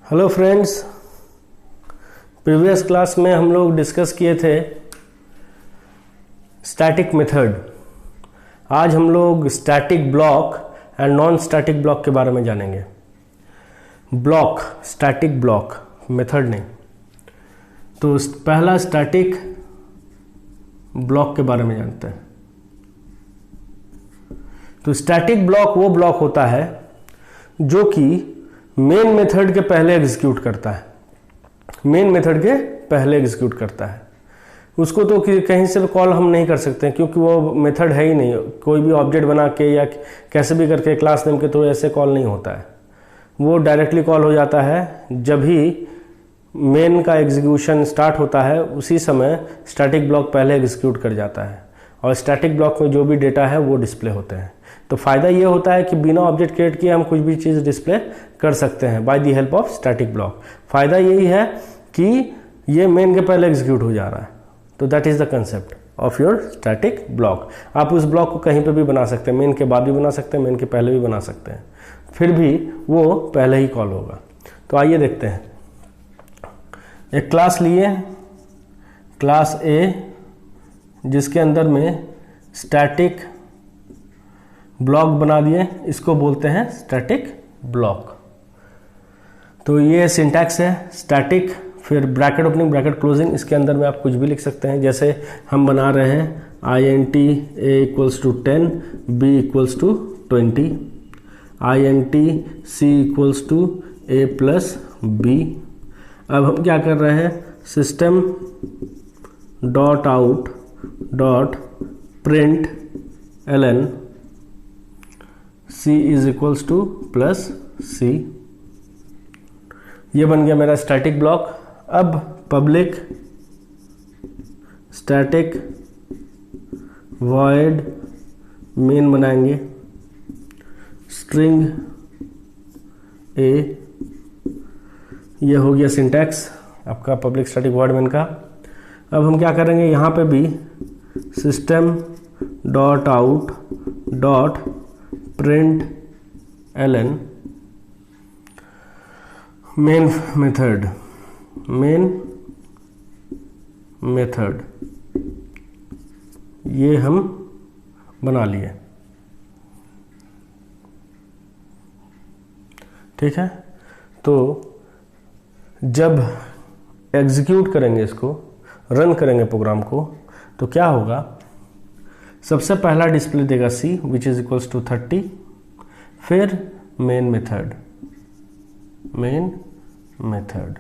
Hello friends, previous class में हम लोग डिस्कस किए थे स्टैटिक मेथड। आज हम लोग static block and non static block के बारे में जानेंगे। ब्लॉक, स्टैटिक ब्लॉक, मेथड नहीं। तो पहला स्टैटिक ब्लॉक के बारे में जानते हैं। तो स्टैटिक ब्लॉक वो ब्लॉक होता है जो कि मेन मेथड के पहले एग्जीक्यूट करता है। मेन मेथड के पहले एग्जीक्यूट करता है। उसको तो कहीं से कॉल हम नहीं कर सकते हैं क्योंकि वो मेथड है ही नहीं। कोई भी ऑब्जेक्ट बना के या कैसे भी करके क्लास नेम के थ्रू ऐसे कॉल नहीं होता है। वो डायरेक्टली कॉल हो जाता है जब ही मेन का एग्जीक्यूशन स्टार्ट होता है, उसी समय स्टैटिक ब्लॉक पहले एग्जीक्यूट कर जाता है और स्टैटिक ब्लॉक में जो भी डेटा है वो डिस्प्ले होते हैं। तो फ़ायदा ये होता है कि बिना ऑब्जेक्ट क्रिएट किए हम कुछ भी चीज़ डिस्प्ले कर सकते हैं by the help of static block. फ़ायदा यही है कि ये मेन के पहले एग्जीक्यूट हो जा रहा है। तो that is the concept of your static block. आप उस ब्लॉक को कहीं पे भी बना सकते हैं, मेन के बाद भी बना सकते हैं, मेन के पहले भी बना सकते हैं, फिर भी वो पहले ही कॉल होगा। तो आइए देखते हैं। एक क्लास लिए, क्लास ए, जिसके अंदर में स्टैटिक ब्लॉक बना दिए, इसको बोलते हैं स्टैटिक ब्लॉक। तो ये सिंटैक्स है स्टैटिक, फिर ब्रैकेट ओपनिंग ब्रैकेट क्लोजिंग। इसके अंदर में आप कुछ भी लिख सकते हैं। जैसे हम बना रहे हैं int a = 10, b = 20, int c = a + b। अब हम क्या कर रहे हैं, system dot out dot print ln c = +c। ये बन गया मेरा स्टैटिक ब्लॉक। अब पब्लिक स्टैटिक वॉइड मेन बनाएंगे, स्ट्रिंग a। ये हो गया सिंटैक्स आपका पब्लिक स्टैटिक वॉइड मेन का। अब हम क्या करेंगे, यहाँ पे भी system dot out dot print ln main method ये हम बना लिए। ठीक है। तो जब एग्जीक्यूट करेंगे, इसको रन करेंगे प्रोग्राम को, तो क्या होगा, सबसे पहला डिस्प्ले देगा c = 30, फिर मेन मेथड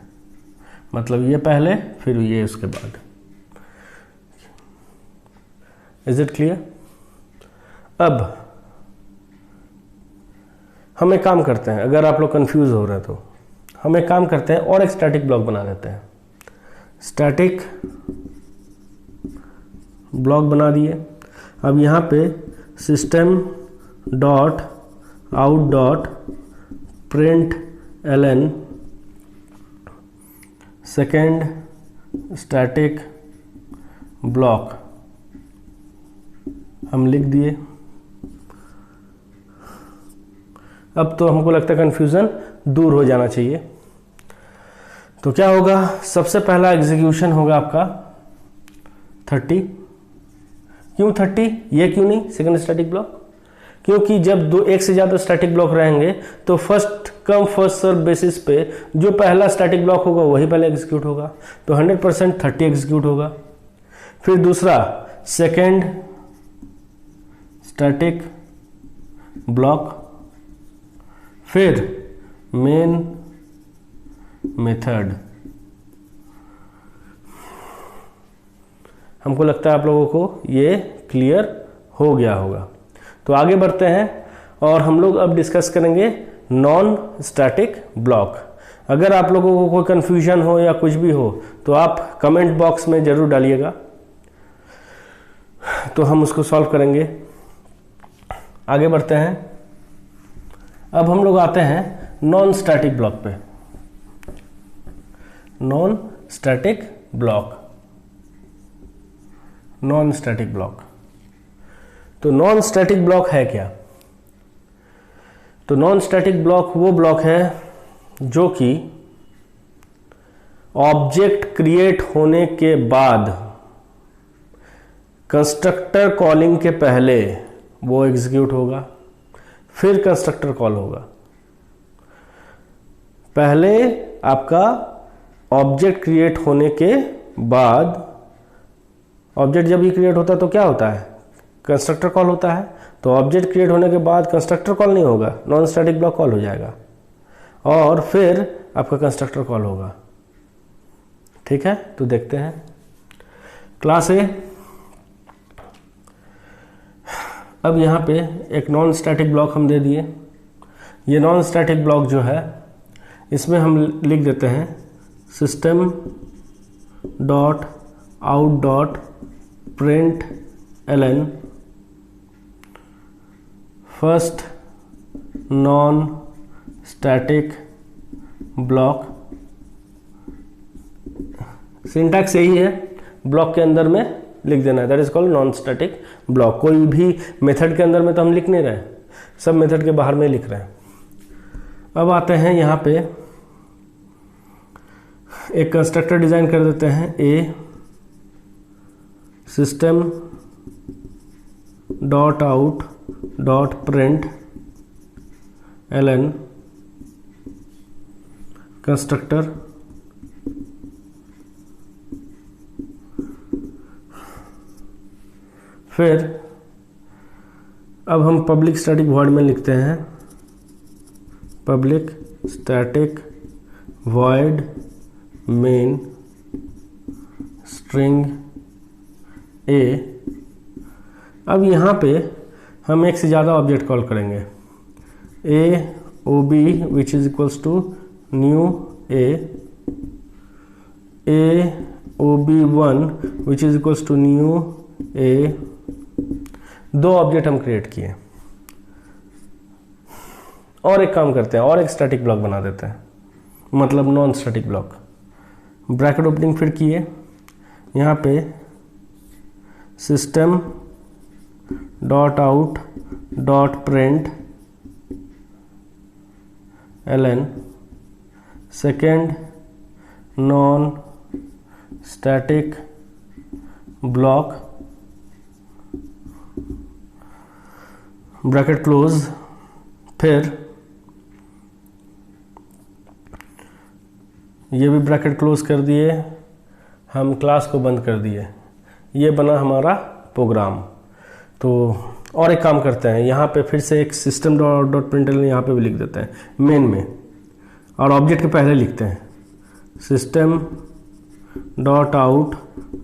मतलब ये पहले फिर ये उसके बाद। Is it clear? अब हम एक काम करते हैं, अगर आप लोग कंफ्यूज हो रहे हैं तो हम एक काम करते हैं और एक स्टैटिक ब्लॉक बना देते हैं। स्टैटिक ब्लॉक बना दिए। अब यहाँ पे system dot out dot print ln second static block हम लिख दिए। अब तो हमको लगता है कन्फ्यूज़न दूर हो जाना चाहिए। तो क्या होगा, सबसे पहला एग्जीक्यूशन होगा आपका 30। क्यों 30? ये क्यों नहीं सेकंड स्टैटिक ब्लॉक? क्योंकि जब एक से ज़्यादा स्टैटिक ब्लॉक रहेंगे तो first come first serve basis पे जो पहला स्टैटिक ब्लॉक होगा वही पहले एग्जीक्यूट होगा। तो 100% 30 एग्जीक्यूट होगा। फिर दूसरा सेकेंड स्टैटिक ब्लॉक, फिर मेन मेथड। हमको लगता है आप लोगों को ये क्लियर हो गया होगा। तो आगे बढ़ते हैं और हम लोग अब डिस्कस करेंगे नॉन स्टैटिक ब्लॉक। अगर आप लोगों को कोई कन्फ्यूजन हो या कुछ भी हो तो आप कमेंट बॉक्स में ज़रूर डालिएगा, तो हम उसको सॉल्व करेंगे। आगे बढ़ते हैं। अब हम लोग आते हैं नॉन स्टैटिक ब्लॉक पे। Non static block, non static block. तो नॉन स्टैटिक ब्लॉक है क्या? तो नॉन स्टैटिक ब्लॉक वो ब्लॉक है जो कि ऑब्जेक्ट क्रिएट होने के बाद कंस्ट्रक्टर कॉलिंग के पहले वो एग्जीक्यूट होगा, फिर कंस्ट्रक्टर कॉल होगा। पहले आपका ऑब्जेक्ट क्रिएट होने के बाद, ऑब्जेक्ट जब भी क्रिएट होता है तो क्या होता है, कंस्ट्रक्टर कॉल होता है। तो ऑब्जेक्ट क्रिएट होने के बाद कंस्ट्रक्टर कॉल नहीं होगा, नॉन स्टैटिक ब्लॉक कॉल हो जाएगा और फिर आपका कंस्ट्रक्टर कॉल होगा। ठीक है, तो देखते हैं क्लास ए। अब यहाँ पे एक नॉन स्टैटिक ब्लॉक हम दे दिए। ये नॉन स्टैटिक ब्लॉक जो है इसमें हम लिख देते हैं system dot out dot print ln first non static block. Syntax यही है, ब्लॉक के अंदर में लिख देना है, that is called non static block. कोई भी मेथड के अंदर में तो हम लिख नहीं रहे, सब मेथड के बाहर में लिख रहे हैं। अब आते हैं यहाँ पे एक कंस्ट्रक्टर डिजाइन कर देते हैं, a system dot out dot print ln constructor फिर अब हम पब्लिक स्टैटिक वॉइड में लिखते हैं public static void main string a. अब यहाँ पे हम एक से ज़्यादा ऑब्जेक्ट कॉल करेंगे, A O B which is equals to new A O B one which is equals to new A. दो ऑब्जेक्ट हम क्रिएट किए। और एक काम करते हैं, और एक स्टैटिक ब्लॉक बना देते हैं, मतलब non static block. Bracket opening फिर किए, यहाँ पे system dot out dot print ln second non static block bracket close. फिर ये भी ब्रैकेट क्लोज कर दिए, हम क्लास को बंद कर दिए। ये बना हमारा प्रोग्राम। तो और एक काम करते हैं, यहाँ पे फिर से एक सिस्टम डॉट प्रिंटलन यहाँ पे भी लिख देते हैं मेन में, और ऑब्जेक्ट के पहले लिखते हैं system dot out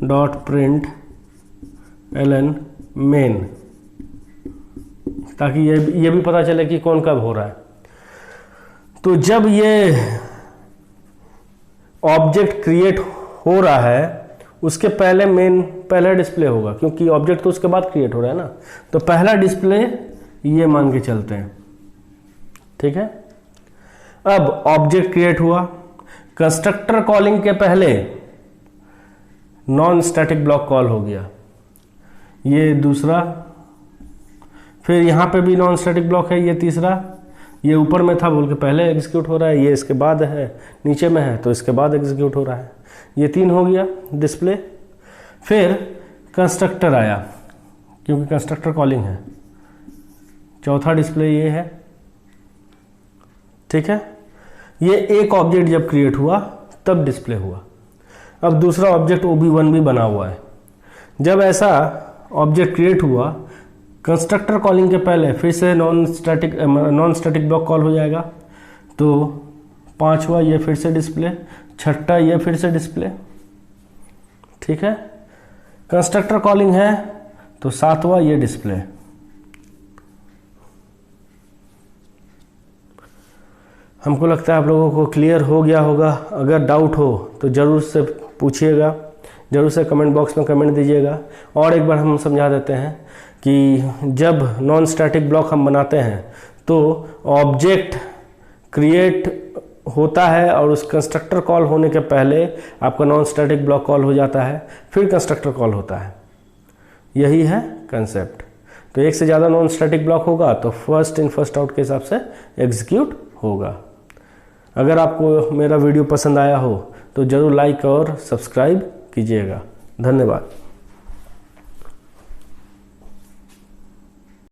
dot print ln main, ताकि ये भी पता चले कि कौन कब हो रहा है। तो जब ये ऑब्जेक्ट क्रिएट हो रहा है उसके पहले मेन पहला डिस्प्ले होगा, क्योंकि ऑब्जेक्ट तो उसके बाद क्रिएट हो रहा है ना। तो पहला डिस्प्ले ये मान के चलते हैं। ठीक है, अब ऑब्जेक्ट क्रिएट हुआ, कंस्ट्रक्टर कॉलिंग के पहले नॉन स्टैटिक ब्लॉक कॉल हो गया, ये दूसरा। फिर यहाँ पे भी नॉन स्टैटिक ब्लॉक है, ये तीसरा। ये ऊपर में था बोल के पहले एग्जीक्यूट हो रहा है, ये इसके बाद है, नीचे में है तो इसके बाद एग्जीक्यूट हो रहा है। ये तीन हो गया डिस्प्ले। फिर कंस्ट्रक्टर आया, क्योंकि कंस्ट्रक्टर कॉलिंग है। चौथा डिस्प्ले ये है। ठीक है, ये एक ऑब्जेक्ट जब क्रिएट हुआ तब डिस्प्ले हुआ। अब दूसरा ऑब्जेक्ट OB1 भी बना हुआ है। जब ऐसा ऑब्जेक्ट क्रिएट हुआ, कंस्ट्रक्टर कॉलिंग के पहले फिर से नॉन स्टैटिक ब्लॉक कॉल हो जाएगा। तो पांचवा ये फिर से डिस्प्ले, छठा ये फिर से डिस्प्ले। ठीक है, कंस्ट्रक्टर कॉलिंग है तो सातवां ये डिस्प्ले। हमको लगता है आप लोगों को क्लियर हो गया होगा। अगर डाउट हो तो ज़रूर से पूछिएगा, ज़रूर से कमेंट बॉक्स में कमेंट दीजिएगा। और एक बार हम समझा देते हैं कि जब नॉन स्टैटिक ब्लॉक हम बनाते हैं तो ऑब्जेक्ट क्रिएट होता है और उस कंस्ट्रक्टर कॉल होने के पहले आपका नॉन स्टैटिक ब्लॉक कॉल हो जाता है, फिर कंस्ट्रक्टर कॉल होता है। यही है कंसेप्ट। तो एक से ज़्यादा नॉन स्टैटिक ब्लॉक होगा तो फर्स्ट इन फर्स्ट आउट के हिसाब से एग्जीक्यूट होगा। अगर आपको मेरा वीडियो पसंद आया हो तो ज़रूर लाइक और सब्सक्राइब कीजिएगा। धन्यवाद।